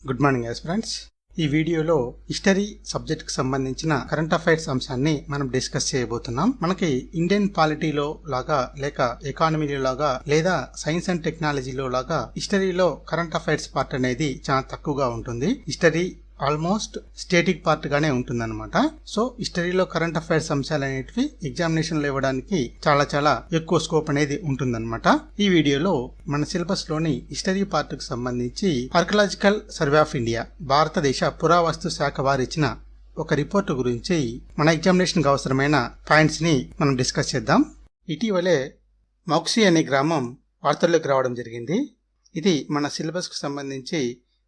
Good morning friends. ఈ వీడియోలో history subject కి సంబంధించిన కరెంట్ అఫైర్స్ అంశాన్ని మనం డిస్కస్ చేయబోతున్నాం. మనకి ఇండియన్ పాలిటీలో లాగా లేక ఎకానమీలో లాగా లేదా సైన్స్ అండ్ టెక్నాలజీలో లాగా హిస్టరీలో కరెంట్ అఫైర్స్ పార్ట్ అనేది చాలా తక్కువగా ఉంటుంది. హిస్టరీ ఆల్మోస్ట్ స్టేటిక్ పార్ట్ గానే ఉంటుందన్నమాట. సో హిస్టరీలో కరెంట్ అఫైర్స్ అంశాలు అనేటివి ఎగ్జామినేషన్ లో ఇవ్వడానికి చాలా ఎక్కువ స్కోప్ అనేది ఉంటుందన్నమాట. ఈ వీడియోలో మన సిలబస్ లోని హిస్టరీ పార్ట్ కు సంబంధించి ఆర్కియలాజికల్ సర్వే ఆఫ్ ఇండియా భారతదేశ పురావస్తు శాఖ వారు ఇచ్చిన ఒక రిపోర్ట్ గురించి మన ఎగ్జామినేషన్ కి అవసరమైన పాయింట్స్ ని మనం డిస్కస్ చేద్దాం. ఇటీవలే మౌక్సీ అనే గ్రామం వార్తల్లోకి రావడం జరిగింది. ఇది మన సిలబస్ కు సంబంధించి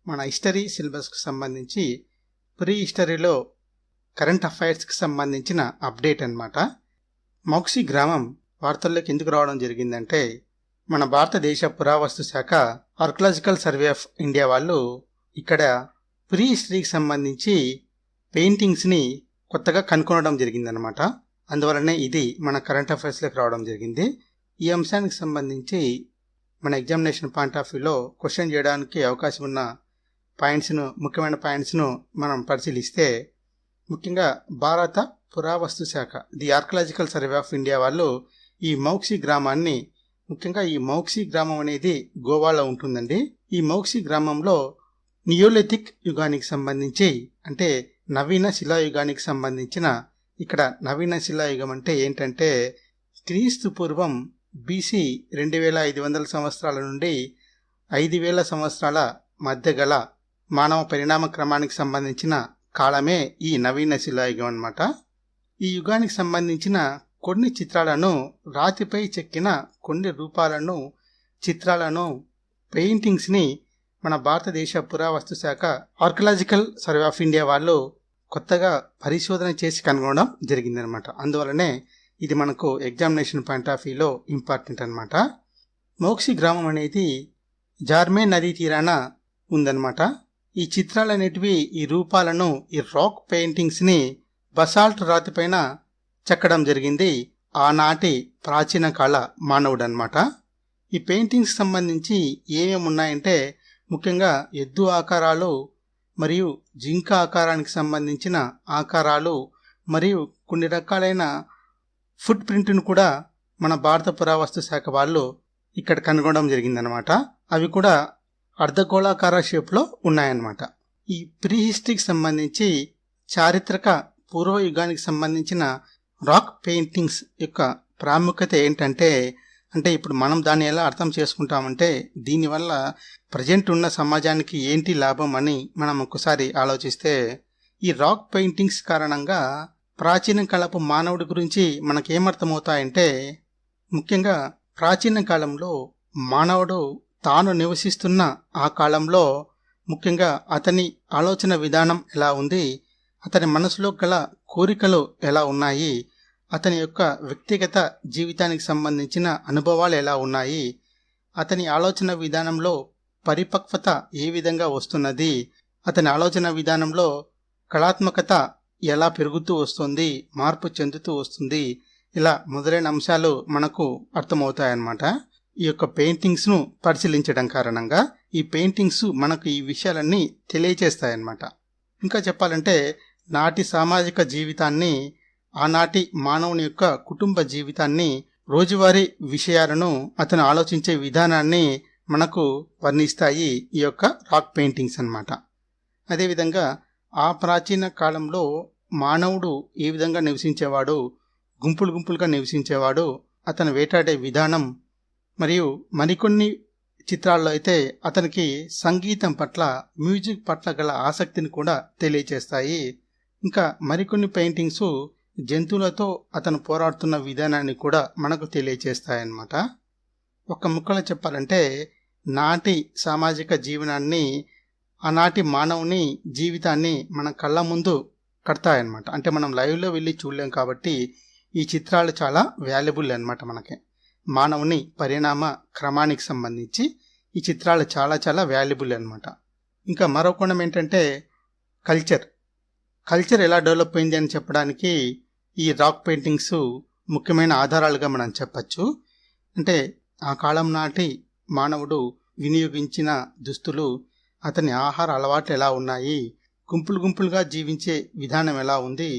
మన హిస్టరీ సిలబస్ కు సంబంధించి ప్రీ హిస్టరీలో కరెంట్ అఫైర్స్ కి సంబంధించిన అప్డేట్ అన్నమాట. మౌక్సీ గ్రామం వార్తల్లోకి ఎందుకు రావడం జరిగిందంటే మన భారతదేశ పురావస్తు శాఖ ఆర్కియలాజికల్ సర్వే ఆఫ్ ఇండియా వాళ్ళు ఇక్కడ ప్రీ హిస్టరీకి సంబంధించి పెయింటింగ్స్ ని కొత్తగా కనుగొనడం జరిగిందనమాట. అందువలనే ఇది మన కరెంట్ అఫైర్స్ లోకి రావడం జరిగింది. ఈ అంశానికి సంబంధించి మన ఎగ్జామినేషన్ పాయింట్ ఆఫ్ వ్యూలో క్వశ్చన్ చేయడానికి అవకాశం ఉన్న ముఖ్యమైన పాయింట్స్ను మనం పరిశీలిస్తే, ముఖ్యంగా భారత పురావస్తు శాఖ the archaeological survey of India వాళ్ళు ఈ మౌక్సీ గ్రామాన్ని, ముఖ్యంగా ఈ మౌక్సీ గ్రామం అనేది గోవాలో ఉంటుందండి. ఈ మౌక్సీ గ్రామంలో నియోలిథిక్ యుగానికి సంబంధించి, అంటే నవీన శిలాయుగానికి సంబంధించిన, ఇక్కడ నవీన శిలాయుగం అంటే ఏంటంటే క్రీస్తు పూర్వం బీసీ 2500 సంవత్సరాల నుండి 5000 సంవత్సరాల మధ్య గల మానవ పరిణామ క్రమానికి సంబంధించిన కాలమే ఈ నవీన శిలాయుగం అన్నమాట. ఈ యుగానికి సంబంధించిన కొన్ని చిత్రాలను, రాతిపై చెక్కిన కొన్ని రూపాలను, చిత్రాలను, పెయింటింగ్స్ ని మన భారతదేశ పురావస్తు శాఖ ఆర్కియలాజికల్ సర్వే ఆఫ్ ఇండియా వాళ్ళు కొత్తగా పరిశోధన చేసి కనుగొనడం జరిగిందనమాట. అందువలనే ఇది మనకు ఎగ్జామినేషన్ పాయింట్ ఆఫ్ వ్యూలో ఇంపార్టెంట్ అనమాట. మౌక్సీ గ్రామం అనేది జార్మే నదీ తీరాన ఉందన్నమాట. ఈ చిత్రాలు అనేటివి, ఈ రూపాలను, ఈ రాక్ పెయింటింగ్స్ ని బసాల్ట్ రాతిపైన చెక్కడం జరిగింది ఆనాటి ప్రాచీన కాల మానవుడు అనమాట. ఈ పెయింటింగ్స్ సంబంధించి ఏమేమి ఉన్నాయంటే, ముఖ్యంగా ఎద్దు ఆకారాలు మరియు జింక ఆకారానికి సంబంధించిన ఆకారాలు మరియు కొన్ని రకాలైన ఫుట్ ప్రింట్ను కూడా మన భారత పురావస్తు శాఖ వాళ్ళు ఇక్కడ కనుగొనడం జరిగిందనమాట. అవి కూడా అర్ధగోళాకార షేప్లో ఉన్నాయన్నమాట. ఈ ప్రీ హిస్టరీకి సంబంధించి చారిత్రక పూర్వయుగానికి సంబంధించిన రాక్ పెయింటింగ్స్ యొక్క ప్రాముఖ్యత ఏంటంటే, ఇప్పుడు మనం దాన్ని ఎలా అర్థం చేసుకుంటామంటే, దీనివల్ల ప్రజెంట్ ఉన్న సమాజానికి ఏంటి లాభం అని మనం ఒకసారి ఆలోచిస్తే, ఈ రాక్ పెయింటింగ్స్ కారణంగా ప్రాచీన కాలపు మానవుడి గురించి మనకేమర్థమవుతాయంటే, ముఖ్యంగా ప్రాచీన కాలంలో మానవుడు తాను నివసిస్తున్న ఆ కాలంలో ముఖ్యంగా అతని ఆలోచన విధానం ఎలా ఉంది, అతని మనసులో గల కోరికలు ఎలా ఉన్నాయి, అతని యొక్క వ్యక్తిగత జీవితానికి సంబంధించిన అనుభవాలు ఎలా ఉన్నాయి, అతని ఆలోచన విధానంలో పరిపక్వత ఏ విధంగా వస్తున్నది, అతని ఆలోచన విధానంలో కళాత్మకత ఎలా పెరుగుతూ వస్తుంది, మార్పు చెందుతూ వస్తుంది, ఇలా మొదలైన అంశాలు మనకు అర్థమవుతాయన్నమాట. ఈ యొక్క పెయింటింగ్స్ ను పరిశీలించడం కారణంగా ఈ పెయింటింగ్స్ మనకు ఈ విషయాలన్నీ తెలియచేస్తాయన్నమాట. ఇంకా చెప్పాలంటే, నాటి సామాజిక జీవితాన్ని, ఆనాటి మానవుని యొక్క కుటుంబ జీవితాన్ని, రోజువారీ విషయాలను, అతను ఆలోచించే విధానాన్ని మనకు వర్ణిస్తాయి ఈ యొక్క రాక్ పెయింటింగ్స్ అన్నమాట. అదేవిధంగా ఆ ప్రాచీన కాలంలో మానవుడు ఏ విధంగా నివసించేవాడు, గుంపులుగా నివసించేవాడు, అతను వేటాడే విధానం, మరియు మరికొన్ని చిత్రాల్లో అయితే అతనికి సంగీతం పట్ల, మ్యూజిక్ పట్ల గల ఆసక్తిని కూడా తెలియచేస్తాయి. ఇంకా మరికొన్ని పెయింటింగ్స్ జంతువులతో అతను పోరాడుతున్న విధానాన్ని కూడా మనకు తెలియచేస్తాయన్నమాట. ఒక్క ముక్కలో చెప్పాలంటే, నాటి సామాజిక జీవనాన్ని, ఆనాటి మానవుని జీవితాన్ని మన కళ్ళ ముందు కడతాయన్నమాట. మనం లైవ్లో వెళ్ళి చూడలేం కాబట్టి ఈ చిత్రాలు చాలా వాల్యుబుల్ అన్నమాట. మనకి మానవుని పరిణామ క్రమానికి సంబంధించి ఈ చిత్రాలు చాలా వాల్యుబుల్ అన్నమాట. ఇంకా మరో కోణం ఏంటంటే, కల్చర్ ఎలా డెవలప్ అయింది అని చెప్పడానికి ఈ రాక్ పెయింటింగ్స్ ముఖ్యమైన ఆధారాలుగా మనం చెప్పచ్చు. అంటే ఆ కాలం నాటి మానవుడు వినియోగించిన దుస్తులు, అతని ఆహార అలవాట్లు ఎలా ఉన్నాయి, గుంపులు గుంపులుగా జీవించే విధానం ఎలా ఉంది,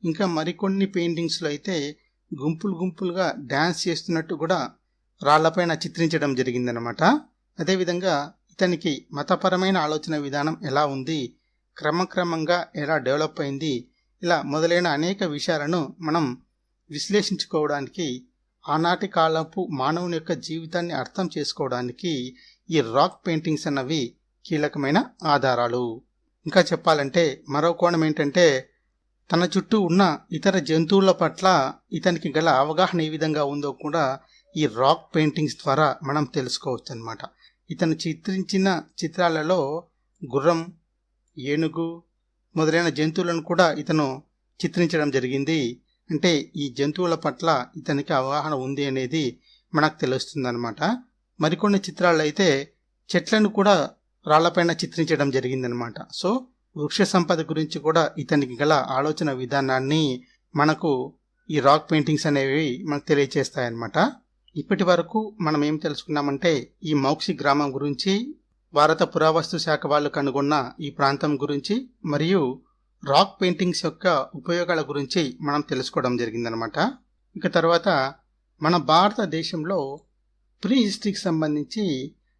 ఇంకా మరికొన్ని పెయింటింగ్స్లో అయితే గుంపులు గుంపులుగా డ్యాన్స్ చేస్తున్నట్టు కూడా రాళ్లపైన చిత్రించడం జరిగిందనమాట. అదేవిధంగా ఇతనికి మతపరమైన ఆలోచన విధానం ఎలా ఉంది, క్రమక్రమంగా ఎలా డెవలప్ అయింది, ఇలా మొదలైన అనేక విషయాలను మనం విశ్లేషించుకోవడానికి, ఆనాటి కాలపు మానవుని యొక్క జీవితాన్ని అర్థం చేసుకోవడానికి ఈ రాక్ పెయింటింగ్స్ అన్నవి కీలకమైన ఆధారాలు. ఇంకా చెప్పాలంటే మరో కోణం ఏంటంటే, తన చుట్టూ ఉన్న ఇతర జంతువుల పట్ల ఇతనికి గల అవగాహన ఏ విధంగా ఉందో కూడా ఈ రాక్ పెయింటింగ్స్ ద్వారా మనం తెలుసుకోవచ్చు అన్నమాట. ఇతను చిత్రించిన చిత్రాలలో గుర్రం, ఏనుగు మొదలైన జంతువులను కూడా ఇతను చిత్రించడం జరిగింది. అంటే ఈ జంతువుల పట్ల ఇతనికి అవగాహన ఉంది అనేది మనకు తెలుస్తుందన్నమాట. మరికొన్ని చిత్రాల్లో అయితే చెట్లను కూడా రాళ్లపైన చిత్రించడం జరిగిందనమాట. సో వృక్ష సంపద గురించి కూడా ఇతనికి గల ఆలోచన విధానాన్ని మనకు ఈ రాక్ పెయింటింగ్స్ అనేవి మనకు తెలియచేస్తాయన్నమాట. ఇప్పటి వరకు మనం ఏం తెలుసుకున్నామంటే, ఈ మౌక్సి గ్రామం గురించి, భారత పురావస్తు శాఖ వాళ్ళు కనుగొన్న ఈ ప్రాంతం గురించి, మరియు రాక్ పెయింటింగ్స్ యొక్క ఉపయోగాల గురించి మనం తెలుసుకోవడం జరిగిందనమాట. ఇక తర్వాత మన భారతదేశంలో ప్రీ హిస్టరీకి సంబంధించి,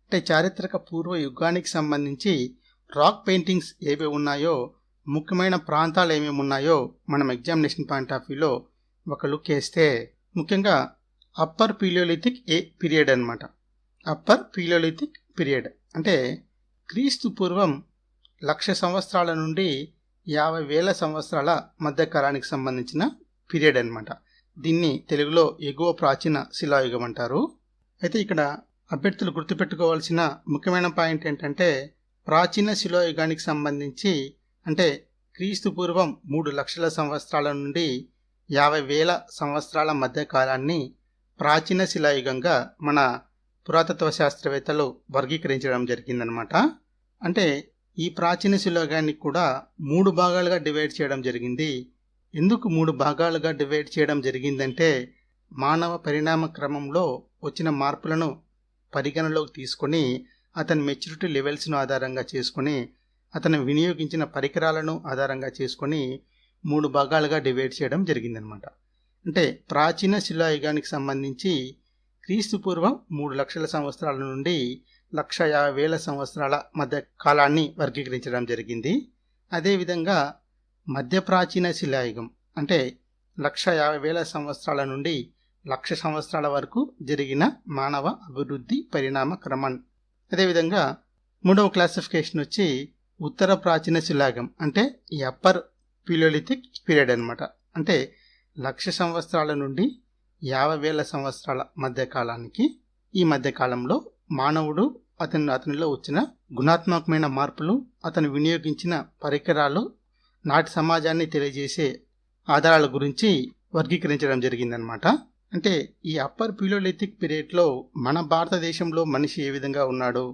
అంటే చారిత్రక పూర్వ యుగానికి సంబంధించి రాక్ పెయింటింగ్స్ ఏవి ఉన్నాయో, ముఖ్యమైన ప్రాంతాలు ఏమేమి ఉన్నాయో మనం ఎగ్జామినేషన్ పాయింట్ ఆఫ్ వ్యూలో ఒక లుక్ వేస్తే, ముఖ్యంగా అప్పర్ పీలియోలిథిక్ పీరియడ్ అనమాట. అప్పర్ పీలియోలిథిక్ పీరియడ్ అంటే క్రీస్తు పూర్వం 1,00,000 సంవత్సరాల నుండి 50,000 సంవత్సరాల మధ్యకాలానికి సంబంధించిన పీరియడ్ అనమాట. దీన్ని తెలుగులో ఎగువ ప్రాచీన శిలాయుగం అంటారు. అయితే ఇక్కడ అభ్యర్థులు గుర్తుపెట్టుకోవాల్సిన ముఖ్యమైన పాయింట్ ఏంటంటే, ప్రాచీన శిలాయుగానికి సంబంధించి అంటే క్రీస్తు పూర్వం 3,00,000 సంవత్సరాల నుండి 50,000 సంవత్సరాల మధ్యకాలాన్ని ప్రాచీన శిలాయుగంగా మన పురాతత్వ శాస్త్రవేత్తలు వర్గీకరించడం జరిగిందనమాట. అంటే ఈ ప్రాచీన శిలాయుగాన్ని కూడా 3 భాగాలుగా డివైడ్ చేయడం జరిగింది. ఎందుకు 3 భాగాలుగా డివైడ్ చేయడం జరిగిందంటే, మానవ పరిణామ క్రమంలో వచ్చిన మార్పులను పరిగణలోకి తీసుకొని, అతని మెచ్యూరిటీ లెవెల్స్ను ఆధారంగా చేసుకొని, అతను వినియోగించిన పరికరాలను ఆధారంగా చేసుకొని 3 భాగాలుగా డివైడ్ చేయడం జరిగిందనమాట. అంటే ప్రాచీన శిలాయుగానికి సంబంధించి క్రీస్తు పూర్వం 3,00,000 సంవత్సరాల నుండి 1,50,000 సంవత్సరాల మధ్య కాలాన్ని వర్గీకరించడం జరిగింది. అదేవిధంగా మధ్య ప్రాచీన శిలాయుగం అంటే 1,50,000 సంవత్సరాల నుండి 1,00,000 సంవత్సరాల వరకు జరిగిన మానవ అభివృద్ధి పరిణామ క్రమం. అదేవిధంగా 3వ క్లాసిఫికేషన్ వచ్చి ఉత్తర ప్రాచీన శిలాయుగం అంటే ఈ అప్పర్ పీలియోలిథిక్ పీరియడ్ అనమాట. అంటే 1,00,000 సంవత్సరాల నుండి 50,000 సంవత్సరాల మధ్యకాలానికి, ఈ మధ్యకాలంలో మానవుడు అతనిలో వచ్చిన గుణాత్మకమైన మార్పులు, అతను వినియోగించిన పరికరాలు, నాటి సమాజాన్ని తెలియజేసే ఆధారాల గురించి వర్గీకరించడం జరిగిందనమాట. అంటే ఈ అప్పర్ పీలియోలిథిక్ పీరియడ్లో మన భారతదేశంలో మనిషి ఏ విధంగా ఉన్నాడు,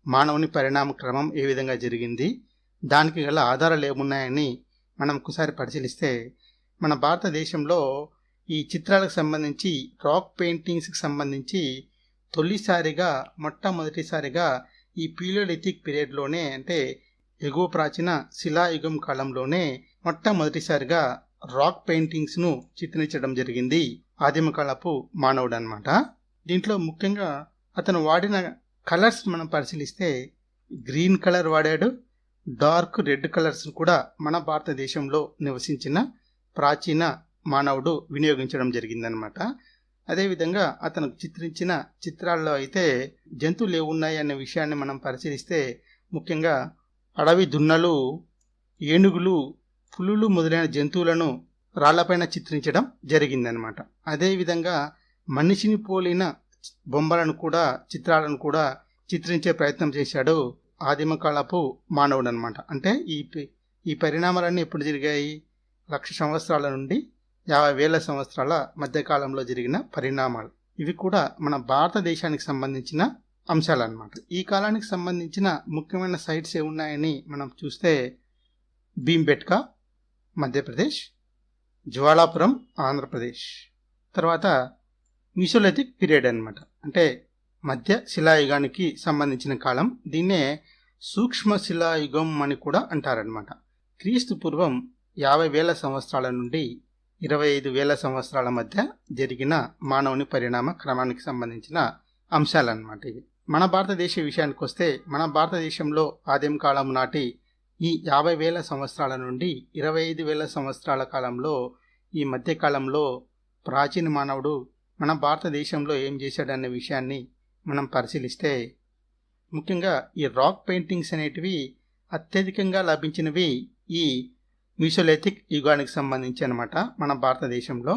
మానవుని పరిణామ క్రమం ఏ విధంగా జరిగింది, దానికి గల ఆధారాలు ఏమున్నాయని మనం ఒకసారి పరిశీలిస్తే, మన భారతదేశంలో ఈ చిత్రాలకు సంబంధించి, రాక్ పెయింటింగ్స్కి సంబంధించి మొట్టమొదటిసారిగా ఈ పీలియోలిథిక్ పీరియడ్లోనే, అంటే ఎగువ ప్రాచీన శిలాయుగం కాలంలోనే మొట్టమొదటిసారిగా రాక్ పెయింటింగ్స్ను చిత్రించడం జరిగింది ఆదిమ కాలపు మానవుడు అనమాట. దీంట్లో ముఖ్యంగా అతను వాడిన కలర్స్ మనం పరిశీలిస్తే, గ్రీన్ కలర్ వాడాడు, డార్క్ రెడ్ కలర్స్ కూడా మన భారతదేశంలో నివసించిన ప్రాచీన మానవుడు వినియోగించడం జరిగిందనమాట. అదేవిధంగా అతను చిత్రించిన చిత్రాల్లో అయితే జంతువులు ఏమున్నాయి అనే విషయాన్ని మనం పరిశీలిస్తే, ముఖ్యంగా అడవి దున్నలు, ఏనుగులు, పులులు మొదలైన జంతువులను రాళ్లపైన చిత్రించడం జరిగిందనమాట. అదేవిధంగా మనిషిని పోలిన బొమ్మలను కూడా, చిత్రాలను కూడా చిత్రించే ప్రయత్నం చేశాడు ఆదిమ కాలపు మానవుడు అనమాట. అంటే ఈ పరిణామాలన్నీ ఎప్పుడు జరిగాయి? 1,00,000 సంవత్సరాల నుండి 50,000 సంవత్సరాల మధ్యకాలంలో జరిగిన పరిణామాలు. ఇవి కూడా మన భారతదేశానికి సంబంధించిన అంశాలు అన్నమాట. ఈ కాలానికి సంబంధించిన ముఖ్యమైన సైట్స్ ఏమున్నాయని మనం చూస్తే, భీంబెట్కా మధ్యప్రదేశ్, జ్వాలాపురం ఆంధ్రప్రదేశ్, తర్వాత మీసోలిథిక్ పీరియడ్ అనమాట, అంటే మధ్య శిలాయుగానికి సంబంధించిన కాలం. దీన్నే సూక్ష్మ శిలాయుగం అని కూడా అంటారనమాట. క్రీస్తు పూర్వం 50,000 సంవత్సరాల నుండి 25,000 సంవత్సరాల మధ్య జరిగిన మానవుని పరిణామ క్రమానికి సంబంధించిన అంశాలన్నమాట ఇవి. మన భారతదేశ విషయానికి వస్తే, మన భారతదేశంలో ఆదిమ కాలం నాటి ఈ 50,000 సంవత్సరాల నుండి 25,000 సంవత్సరాల కాలంలో, ఈ మధ్యకాలంలో ప్రాచీన మానవుడు మన భారతదేశంలో ఏం చేశాడనే విషయాన్ని మనం పరిశీలిస్తే, ముఖ్యంగా ఈ రాక్ పెయింటింగ్స్ అనేటివి అత్యధికంగా లభించినవి ఈ మీసోలిథిక్ యుగానికి సంబంధించి అనమాట మన భారతదేశంలో.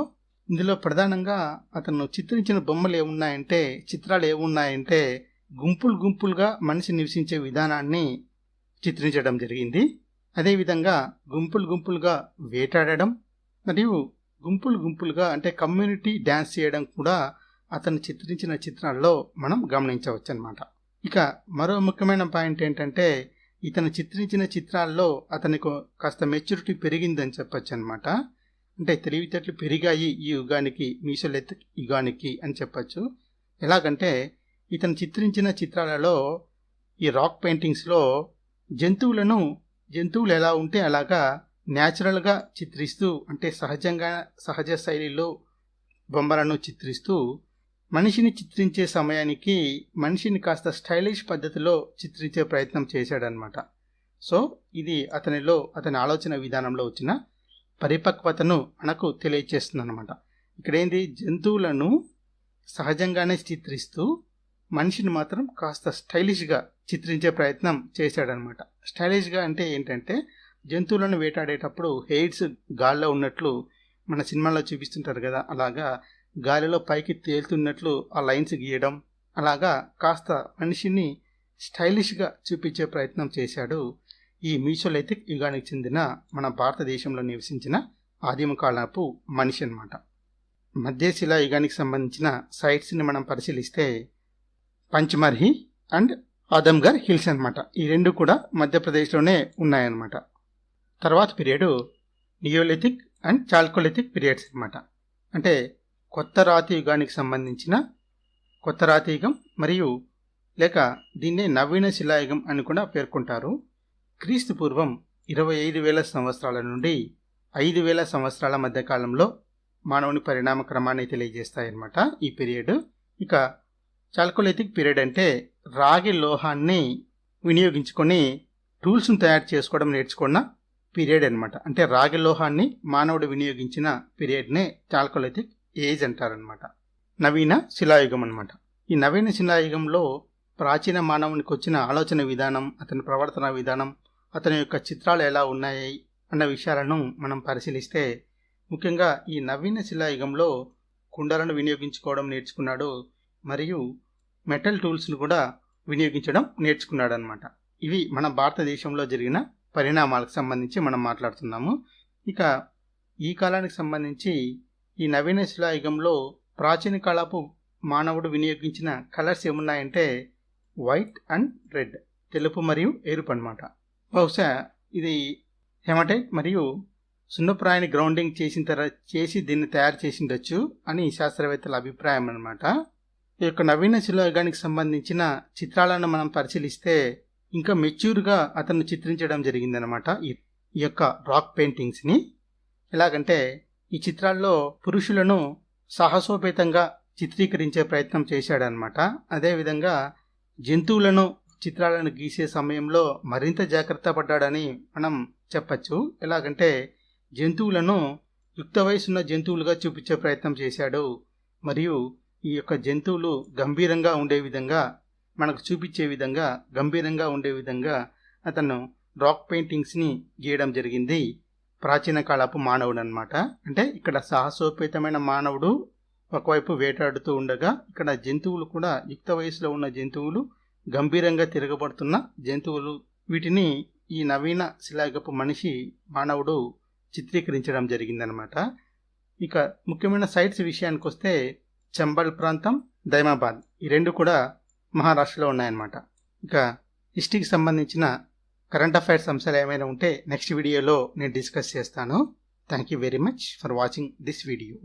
ఇందులో ప్రధానంగా అతను చిత్రించిన బొమ్మలు ఏమున్నాయంటే, చిత్రాలు ఏమున్నాయంటే గుంపులు గుంపులుగా మనిషి నివసించే విధానాన్ని చిత్రించడం జరిగింది. అదేవిధంగా గుంపులు గుంపులుగా వేటాడడం మరియు గుంపులు గుంపులుగా అంటే కమ్యూనిటీ డ్యాన్స్ చేయడం కూడా అతను చిత్రించిన చిత్రాల్లో మనం గమనించవచ్చు అనమాట. ఇక మరో ముఖ్యమైన పాయింట్ ఏంటంటే, ఇతను చిత్రించిన చిత్రాల్లో అతనికి కాస్త మెచ్యూరిటీ పెరిగిందని చెప్పచ్చు అనమాట. అంటే తెలివితేటలు పెరిగాయి ఈ యుగానికి, మీసోలిథిక్ యుగానికి అని చెప్పచ్చు. ఎలాగంటే ఇతను చిత్రించిన చిత్రాలలో, ఈ రాక్ పెయింటింగ్స్లో జంతువులు ఎలా ఉంటే అలాగా న్యాచురల్గా చిత్రిస్తూ, అంటే సహజ శైలిలో బొమ్మలను చిత్రిస్తూ, మనిషిని చిత్రించే సమయానికి మనిషిని కాస్త స్టైలిష్ పద్ధతిలో చిత్రించే ప్రయత్నం చేశాడనమాట. సో ఇది అతని ఆలోచన విధానంలో వచ్చిన పరిపక్వతను మనకు తెలియచేస్తుంది అనమాట. ఇక్కడేంది, జంతువులను సహజంగానే చిత్రిస్తూ మనిషిని మాత్రం కాస్త స్టైలిష్గా చిత్రించే ప్రయత్నం చేశాడనమాట. స్టైలిష్గా అంటే ఏంటంటే, జంతువులను వేటాడేటప్పుడు హెయిర్స్ గాల్లో ఉన్నట్లు మన సినిమాలో చూపిస్తుంటారు కదా, అలాగా గాలిలో పైకి తేలుతున్నట్లు ఆ లైన్స్ గీయడం, అలాగా కాస్త మనిషిని స్టైలిష్గా చూపించే ప్రయత్నం చేశాడు ఈ మీసోలిథిక్ యుగానికి చెందిన మన భారతదేశంలో నివసించిన ఆదిమ కాలపు మనిషి అనమాట. మధ్యశిలా యుగానికి సంబంధించిన సైట్స్ని మనం పరిశీలిస్తే పంచ్మర్హి అండ్ ఆదమ్గర్ హిల్స్ అనమాట. ఈ రెండు కూడా మధ్యప్రదేశ్లోనే ఉన్నాయన్నమాట. తర్వాత period neolithic and chalcolithic periods అనమాట. అంటే కొత్త రాతి యుగానికి సంబంధించిన కొత్త రాతి యుగం మరియు లేక దీన్నే నవీన శిలాయుగం అని కూడా పేర్కొంటారు. క్రీస్తు పూర్వం 25,000 సంవత్సరాల నుండి 5,000 సంవత్సరాల మధ్య కాలంలో మానవుని పరిణామ క్రమాన్ని తెలియజేస్తాయన్నమాట ఈ పీరియడ్. ఇక చాల్కోలిథిక్ పీరియడ్ అంటే రాగి లోహాన్ని వినియోగించుకొని టూల్స్ను తయారు చేసుకోవడం నేర్చుకున్న పీరియడ్ అనమాట. అంటే రాగి లోహాన్ని మానవుడు వినియోగించిన పీరియడ్నే చాల్కోలిథిక్ ఏజ్ అంటారనమాట. నవీన శిలాయుగం అనమాట. ఈ నవీన శిలాయుగంలో ప్రాచీన మానవునికి వచ్చిన ఆలోచన విధానం, అతని ప్రవర్తన విధానం, అతని యొక్క చిత్రాలు ఎలా ఉన్నాయి అన్న విషయాలను మనం పరిశీలిస్తే, ముఖ్యంగా ఈ నవీన శిలాయుగంలో కుండలను వినియోగించుకోవడం నేర్చుకున్నాడు మరియు మెటల్ టూల్స్ను కూడా వినియోగించడం నేర్చుకున్నాడు అనమాట. ఇవి మన భారతదేశంలో జరిగిన పరిణామాలకు సంబంధించి మనం మాట్లాడుతున్నాము. ఇక ఈ కాలానికి సంబంధించి ఈ నవీన శిలాయుగంలో ప్రాచీన కాలపు మానవుడు వినియోగించిన కలర్స్ ఏమున్నాయంటే వైట్ అండ్ రెడ్, తెలుపు మరియు ఎరుపు అనమాట. బహుశా ఇది హెమటైట్ మరియు సున్నప్రాయాన్ని గ్రౌండింగ్ చేసి దీన్ని తయారు చేసిండొచ్చు అని శాస్త్రవేత్తల అభిప్రాయం అనమాట. ఈ యొక్క నవీన శిలాయుగానికి సంబంధించిన చిత్రాలను మనం పరిశీలిస్తే ఇంకా మెచ్యూర్గా అతను చిత్రించడం జరిగిందనమాట ఈ యొక్క రాక్ పెయింటింగ్స్ని. ఎలాగంటే ఈ చిత్రాల్లో పురుషులను సాహసోపేతంగా చిత్రీకరించే ప్రయత్నం చేశాడనమాట. అదేవిధంగా జంతువులను చిత్రాలను గీసే సమయంలో మరింత జాగ్రత్త పడ్డాడని మనం చెప్పచ్చు. ఎలాగంటే జంతువులను యుక్త వయసున్న జంతువులుగా చూపించే ప్రయత్నం చేశాడు మరియు ఈ యొక్క జంతువులు గంభీరంగా ఉండే విధంగా, మనకు చూపించే విధంగా, గంభీరంగా ఉండే విధంగా అతను రాక్ పెయింటింగ్స్ని గీయడం జరిగింది ప్రాచీన కాలపు మానవుడు అనమాట. అంటే ఇక్కడ సాహసోపేతమైన మానవుడు ఒకవైపు వేటాడుతూ ఉండగా, ఇక్కడ జంతువులు కూడా యుక్త వయసులో ఉన్న జంతువులు, గంభీరంగా తిరగబడుతున్న జంతువులు, వీటిని ఈ నవీన శిలాయుగపు మానవుడు చిత్రీకరించడం జరిగిందనమాట. ఇక ముఖ్యమైన సైట్స్ విషయానికి వస్తే చంబల్ ప్రాంతం, దైమాబాద్, ఈ రెండు కూడా మహారాష్ట్రలో ఉన్నాయన్నమాట. ఇక హిస్టరీకి సంబంధించిన కరెంట్ అఫైర్స్ అంశాలు ఏమైనా ఉంటే నెక్స్ట్ వీడియోలో నేను డిస్కస్ చేస్తాను. Thank you very much for watching this video.